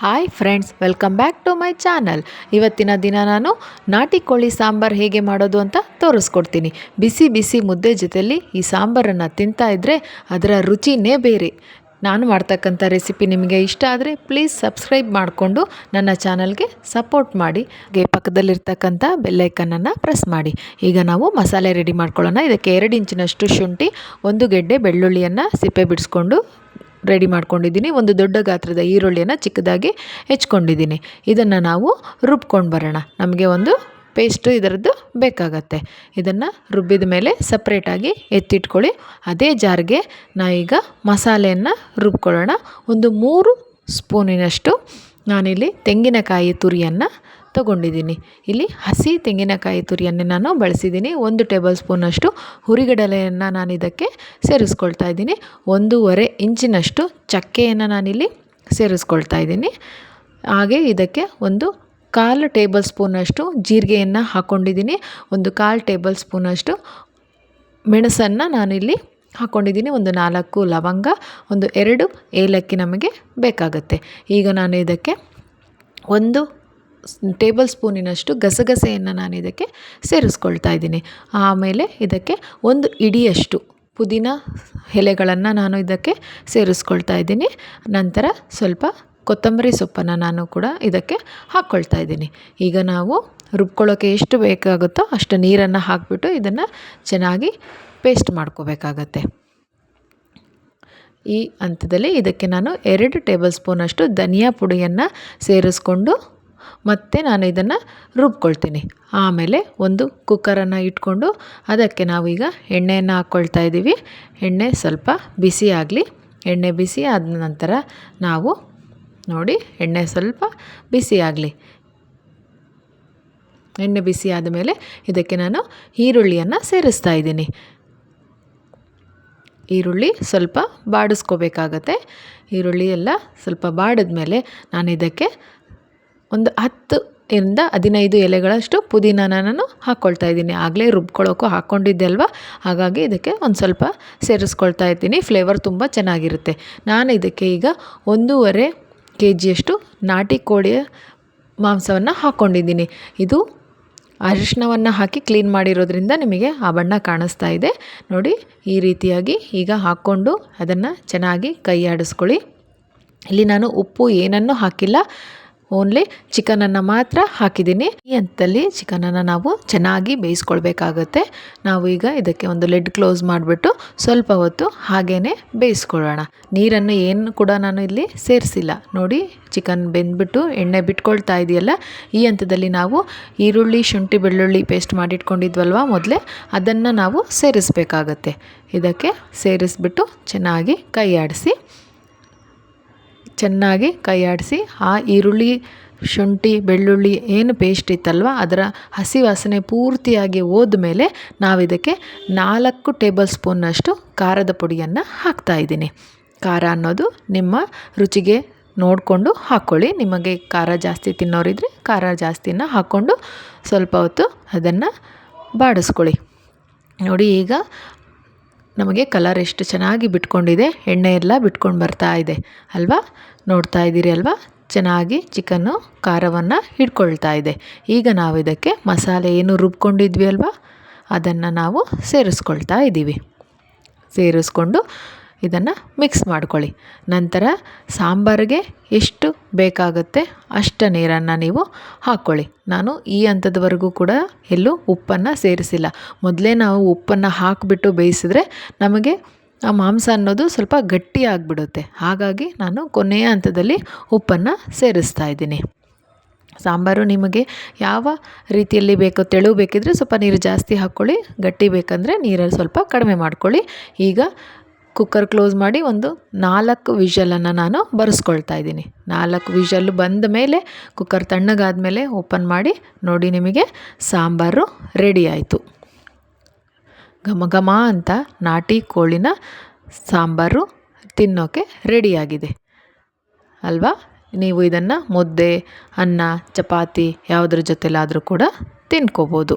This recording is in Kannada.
Hi friends, welcome back to my channel. ಇವತ್ತಿನ ದಿನ ನಾನು ನಾಟಿ ಕೋಳಿ ಸಾಂಬಾರು ಹೇಗೆ ಮಾಡೋದು ಅಂತ ತೋರಿಸ್ಕೊಡ್ತೀನಿ. ಬಿಸಿ ಬಿಸಿ ಮುದ್ದೆ ಜೊತೆಯಲ್ಲಿ ಈ ಸಾಂಬಾರನ್ನು ತಿಂತಾ ಇದ್ದರೆ ಅದರ ರುಚಿನೇ ಬೇರೆ. ನಾನು ಮಾಡ್ತಕ್ಕಂಥ ರೆಸಿಪಿ ನಿಮಗೆ ಇಷ್ಟ ಆದರೆ ಪ್ಲೀಸ್ ಸಬ್ಸ್ಕ್ರೈಬ್ ಮಾಡಿಕೊಂಡು ನನ್ನ ಚಾನಲ್ಗೆ ಸಪೋರ್ಟ್ ಮಾಡಿ. ಪಕ್ಕದಲ್ಲಿರ್ತಕ್ಕಂಥ ಬೆಲ್ಲೈಕನ್ನನ್ನು ಪ್ರೆಸ್ ಮಾಡಿ. ಈಗ ನಾವು ಮಸಾಲೆ ರೆಡಿ ಮಾಡ್ಕೊಳ್ಳೋಣ. ಇದಕ್ಕೆ 2 ಇಂಚಿನಷ್ಟು ಶುಂಠಿ, 1 ಗೆಡ್ಡೆ ಬೆಳ್ಳುಳ್ಳಿಯನ್ನು ಸಿಪ್ಪೆ ಬಿಡಿಸ್ಕೊಂಡು ರೆಡಿ ಮಾಡ್ಕೊಂಡಿದ್ದೀನಿ. ಒಂದು ದೊಡ್ಡ ಗಾತ್ರದ ಈರುಳ್ಳಿಯನ್ನು ಚಿಕ್ಕದಾಗಿ ಹೆಚ್ಕೊಂಡಿದ್ದೀನಿ. ಇದನ್ನು ನಾವು ರುಬ್ಕೊಂಡು ಬರೋಣ. ನಮಗೆ ಒಂದು ಪೇಸ್ಟು ಇದರದ್ದು ಬೇಕಾಗತ್ತೆ. ಇದನ್ನು ರುಬ್ಬಿದ ಮೇಲೆ ಸಪ್ರೇಟಾಗಿ ಎತ್ತಿಟ್ಕೊಳ್ಳಿ. ಅದೇ ಜಾರ್ಗೆ ನಾವೀಗ ಮಸಾಲೆಯನ್ನು ರುಬ್ಕೊಳ್ಳೋಣ. ಒಂದು 3 ಸ್ಪೂನಿನಷ್ಟು ನಾನಿಲ್ಲಿ ತೆಂಗಿನಕಾಯಿ ತುರಿಯನ್ನು ತಗೊಂಡಿದ್ದೀನಿ. ಇಲ್ಲಿ ಹಸಿ ತೆಂಗಿನಕಾಯಿ ತುರಿಯನ್ನೇ ನಾನು ಬಳಸಿದ್ದೀನಿ. 1 ಟೇಬಲ್ ಸ್ಪೂನಷ್ಟು ಹುರಿಗಡಲೆಯನ್ನು ನಾನು ಇದಕ್ಕೆ ಸೇರಿಸ್ಕೊಳ್ತಾ ಇದ್ದೀನಿ. 1.5 ಇಂಚಿನಷ್ಟು ಚಕ್ಕೆಯನ್ನು ನಾನಿಲ್ಲಿ ಸೇರಿಸ್ಕೊಳ್ತಾ ಇದ್ದೀನಿ. ಹಾಗೆ ಇದಕ್ಕೆ 1/4 ಟೇಬಲ್ ಸ್ಪೂನಷ್ಟು ಜೀರಿಗೆಯನ್ನು ಹಾಕ್ಕೊಂಡಿದ್ದೀನಿ. 1/4 ಟೇಬಲ್ ಸ್ಪೂನಷ್ಟು ಮೆಣಸನ್ನು ನಾನಿಲ್ಲಿ ಹಾಕ್ಕೊಂಡಿದ್ದೀನಿ. 4 ಲವಂಗ, 2 ಏಲಕ್ಕಿ ನಮಗೆ ಬೇಕಾಗುತ್ತೆ. ಈಗ ನಾನು ಇದಕ್ಕೆ 1 ಟೇಬಲ್ ಸ್ಪೂನಿನಷ್ಟು ಗಸಗಸೆಯನ್ನು ನಾನು ಇದಕ್ಕೆ ಸೇರಿಸ್ಕೊಳ್ತಾ ಇದ್ದೀನಿ. ಆಮೇಲೆ ಇದಕ್ಕೆ 1 ಇಡಿಯಷ್ಟು ಪುದೀನ ಎಲೆಗಳನ್ನು ನಾನು ಇದಕ್ಕೆ ಸೇರಿಸ್ಕೊಳ್ತಾ ಇದ್ದೀನಿ. ನಂತರ ಸ್ವಲ್ಪ ಕೊತ್ತಂಬರಿ ಸೊಪ್ಪನ್ನು ನಾನು ಕೂಡ ಇದಕ್ಕೆ ಹಾಕ್ಕೊಳ್ತಾ ಇದ್ದೀನಿ. ಈಗ ನಾವು ರುಬ್ಕೊಳ್ಳೋಕ್ಕೆ ಎಷ್ಟು ಬೇಕಾಗುತ್ತೋ ಅಷ್ಟು ನೀರನ್ನು ಹಾಕಿಬಿಟ್ಟು ಇದನ್ನು ಚೆನ್ನಾಗಿ ಪೇಸ್ಟ್ ಮಾಡ್ಕೋಬೇಕಾಗತ್ತೆ. ಈ ಹಂತದಲ್ಲಿ ಇದಕ್ಕೆ ನಾನು 2 ಟೇಬಲ್ ಸ್ಪೂನಷ್ಟು ಧನಿಯಾ ಪುಡಿಯನ್ನು ಸೇರಿಸ್ಕೊಂಡು ಮತ್ತು ನಾನು ಇದನ್ನು ರುಬ್ಕೊಳ್ತೀನಿ. ಆಮೇಲೆ ಒಂದು ಕುಕ್ಕರನ್ನು ಇಟ್ಕೊಂಡು ಅದಕ್ಕೆ ನಾವೀಗ ಎಣ್ಣೆಯನ್ನು ಹಾಕ್ಕೊಳ್ತಾ ಇದ್ದೀವಿ. ಎಣ್ಣೆ ಸ್ವಲ್ಪ ಬಿಸಿ ಆಗಲಿ. ಎಣ್ಣೆ ಬಿಸಿ ಆದ ನಂತರ ನಾವು ನೋಡಿ, ಎಣ್ಣೆ ಸ್ವಲ್ಪ ಬಿಸಿ ಆಗಲಿ. ಎಣ್ಣೆ ಬಿಸಿ ಆದ ಮೇಲೆ ಇದಕ್ಕೆ ನಾನು ಈರುಳ್ಳಿಯನ್ನು ಸೇರಿಸ್ತಾ ಇದ್ದೀನಿ. ಈರುಳ್ಳಿ ಸ್ವಲ್ಪ ಬಾಡಿಸ್ಕೋಬೇಕಾಗತ್ತೆ. ಈರುಳ್ಳಿ ಎಲ್ಲ ಸ್ವಲ್ಪ ಬಾಡಿದ ಮೇಲೆ ನಾನು ಇದಕ್ಕೆ ಒಂದು 10-15 ಎಲೆಗಳಷ್ಟು ಪುದೀನನ ನಾನು ಹಾಕ್ಕೊಳ್ತಾ ಇದ್ದೀನಿ. ಆಗಲೇ ರುಬ್ಕೊಳ್ಳೋಕ್ಕೂ ಹಾಕ್ಕೊಂಡಿದ್ದೆ ಅಲ್ವಾ, ಹಾಗಾಗಿ ಇದಕ್ಕೆ ಒಂದು ಸ್ವಲ್ಪ ಸೇರಿಸ್ಕೊಳ್ತಾ ಇದ್ದೀನಿ. ಫ್ಲೇವರ್ ತುಂಬ ಚೆನ್ನಾಗಿರುತ್ತೆ. ನಾನು ಇದಕ್ಕೆ ಈಗ 1.5 kgಯಷ್ಟು ನಾಟಿ ಕೋಳಿಯ ಮಾಂಸವನ್ನು ಹಾಕ್ಕೊಂಡಿದ್ದೀನಿ. ಇದು ಅರಿಶಿಣವನ್ನು ಹಾಕಿ ಕ್ಲೀನ್ ಮಾಡಿರೋದ್ರಿಂದ ನಿಮಗೆ ಆ ಬಣ್ಣ ಕಾಣಿಸ್ತಾ ಇದೆ ನೋಡಿ. ಈ ರೀತಿಯಾಗಿ ಈಗ ಹಾಕ್ಕೊಂಡು ಅದನ್ನು ಚೆನ್ನಾಗಿ ಕೈ ಆಡಿಸ್ಕೊಳ್ಳಿ. ಇಲ್ಲಿ ನಾನು ಉಪ್ಪು ಏನನ್ನೂ ಹಾಕಿಲ್ಲ, ಓನ್ಲಿ ಚಿಕನನ್ನು ಮಾತ್ರ ಹಾಕಿದ್ದೀನಿ. ಈ ಹಂತದಲ್ಲಿ ಚಿಕನನ್ನು ನಾವು ಚೆನ್ನಾಗಿ ಬೇಯಿಸ್ಕೊಳ್ಬೇಕಾಗತ್ತೆ. ನಾವು ಈಗ ಇದಕ್ಕೆ ಒಂದು ಲಿಡ್ ಕ್ಲೋಸ್ ಮಾಡಿಬಿಟ್ಟು ಸ್ವಲ್ಪ ಹೊತ್ತು ಹಾಗೇ ಬೇಯಿಸ್ಕೊಳ್ಳೋಣ. ನೀರನ್ನು ಏನು ಕೂಡ ನಾನು ಇಲ್ಲಿ ಸೇರಿಸಿಲ್ಲ ನೋಡಿ. ಚಿಕನ್ ಬೆಂದ್ಬಿಟ್ಟು ಎಣ್ಣೆ ಬಿಟ್ಕೊಳ್ತಾ ಇದೆಯಲ್ಲ, ಈ ಹಂತದಲ್ಲಿ ನಾವು ಈರುಳ್ಳಿ, ಶುಂಠಿ, ಬೆಳ್ಳುಳ್ಳಿ ಪೇಸ್ಟ್ ಮಾಡಿಟ್ಕೊಂಡಿದ್ವಲ್ವ ಮೊದಲೇ, ಅದನ್ನು ನಾವು ಸೇರಿಸಬೇಕಾಗತ್ತೆ. ಇದಕ್ಕೆ ಸೇರಿಸ್ಬಿಟ್ಟು ಚೆನ್ನಾಗಿ ಕೈ ಆಡಿಸಿ ಆ ಈರುಳ್ಳಿ, ಶುಂಠಿ, ಬೆಳ್ಳುಳ್ಳಿ ಏನು ಪೇಸ್ಟ್ ಇತ್ತಲ್ವ ಅದರ ಹಸಿ ವಾಸನೆ ಪೂರ್ತಿಯಾಗಿ ಹೋದ್ಮೇಲೆ ನಾವಿದಕ್ಕೆ 4 ಟೇಬಲ್ ಸ್ಪೂನ್ನಷ್ಟು ಖಾರದ ಪುಡಿಯನ್ನು ಹಾಕ್ತಾಯಿದ್ದೀನಿ. ಖಾರ ಅನ್ನೋದು ನಿಮ್ಮ ರುಚಿಗೆ ನೋಡಿಕೊಂಡು ಹಾಕ್ಕೊಳ್ಳಿ. ನಿಮಗೆ ಖಾರ ಜಾಸ್ತಿ ತಿನ್ನೋರಿದ್ರೆ ಖಾರ ಜಾಸ್ತಿನ ಹಾಕ್ಕೊಂಡು ಸ್ವಲ್ಪ ಹೊತ್ತು ಅದನ್ನು ಬಾಡಿಸ್ಕೊಳ್ಳಿ. ನೋಡಿ, ಈಗ ನಮಗೆ ಕಲರ್ ಎಷ್ಟು ಚೆನ್ನಾಗಿ ಬಿಟ್ಕೊಂಡಿದೆ, ಎಣ್ಣೆ ಎಲ್ಲ ಬಿಟ್ಕೊಂಡು ಬರ್ತಾ ಇದೆ ಅಲ್ವಾ. ನೋಡ್ತಾ ಇದ್ದೀರಿ ಅಲ್ವಾ, ಚೆನ್ನಾಗಿ ಚಿಕನ್ನು ಖಾರವನ್ನು ಹಿಡ್ಕೊಳ್ತಾ ಇದೆ. ಈಗ ನಾವು ಇದಕ್ಕೆ ಮಸಾಲೆ ಏನು ರುಬ್ಕೊಂಡಿದ್ವಿ ಅಲ್ವಾ, ಅದನ್ನು ನಾವು ಸೇರಿಸ್ಕೊಳ್ತಾ ಇದ್ದೀವಿ. ಸೇರಿಸ್ಕೊಂಡು ಇದನ್ನು ಮಿಕ್ಸ್ ಮಾಡ್ಕೊಳ್ಳಿ. ನಂತರ ಸಾಂಬಾರಿಗೆ ಎಷ್ಟು ಬೇಕಾಗುತ್ತೆ ಅಷ್ಟು ನೀರನ್ನು ನೀವು ಹಾಕ್ಕೊಳ್ಳಿ. ನಾನು ಈ ಹಂತದವರೆಗೂ ಕೂಡ ಎಲ್ಲೂ ಉಪ್ಪನ್ನು ಸೇರಿಸಿಲ್ಲ. ಮೊದಲೇ ನಾವು ಉಪ್ಪನ್ನು ಹಾಕಿಬಿಟ್ಟು ಬೇಯಿಸಿದ್ರೆ ನಮಗೆ ಆ ಮಾಂಸ ಅನ್ನೋದು ಸ್ವಲ್ಪ ಗಟ್ಟಿ ಆಗಿಬಿಡುತ್ತೆ. ಹಾಗಾಗಿ ನಾನು ಕೊನೆಯ ಹಂತದಲ್ಲಿ ಉಪ್ಪನ್ನು ಸೇರಿಸ್ತಾ ಇದ್ದೀನಿ. ಸಾಂಬಾರು ನಿಮಗೆ ಯಾವ ರೀತಿಯಲ್ಲಿ ಬೇಕೋ, ತೆಳು ಬೇಕಿದ್ರೆ ಸ್ವಲ್ಪ ನೀರು ಜಾಸ್ತಿ ಹಾಕ್ಕೊಳ್ಳಿ, ಗಟ್ಟಿ ಬೇಕಂದರೆ ನೀರಲ್ಲಿ ಸ್ವಲ್ಪ ಕಡಿಮೆ ಮಾಡ್ಕೊಳ್ಳಿ. ಈಗ ಕುಕ್ಕರ್ ಕ್ಲೋಸ್ ಮಾಡಿ ಒಂದು 4 ವಿಷಲನ್ನು ನಾನು ಬರೆಸ್ಕೊಳ್ತಾ ಇದ್ದೀನಿ. 4 ವಿಷಲ್ ಬಂದ ಮೇಲೆ ಕುಕ್ಕರ್ ತಣ್ಣಗಾದ ಮೇಲೆ ಓಪನ್ ಮಾಡಿ ನೋಡಿ, ನಿಮಗೆ ಸಾಂಬಾರು ರೆಡಿ ಆಯಿತು. ಘಮ ಘಮ ಅಂತ ನಾಟಿ ಕೋಳಿನ ಸಾಂಬಾರು ತಿನ್ನೋಕ್ಕೆ ರೆಡಿಯಾಗಿದೆ ಅಲ್ವಾ. ನೀವು ಇದನ್ನು ಮುದ್ದೆ, ಅನ್ನ, ಚಪಾತಿ ಯಾವುದ್ರ ಜೊತೆಲಾದರೂ ಕೂಡ ತಿನ್ಕೋಬೋದು.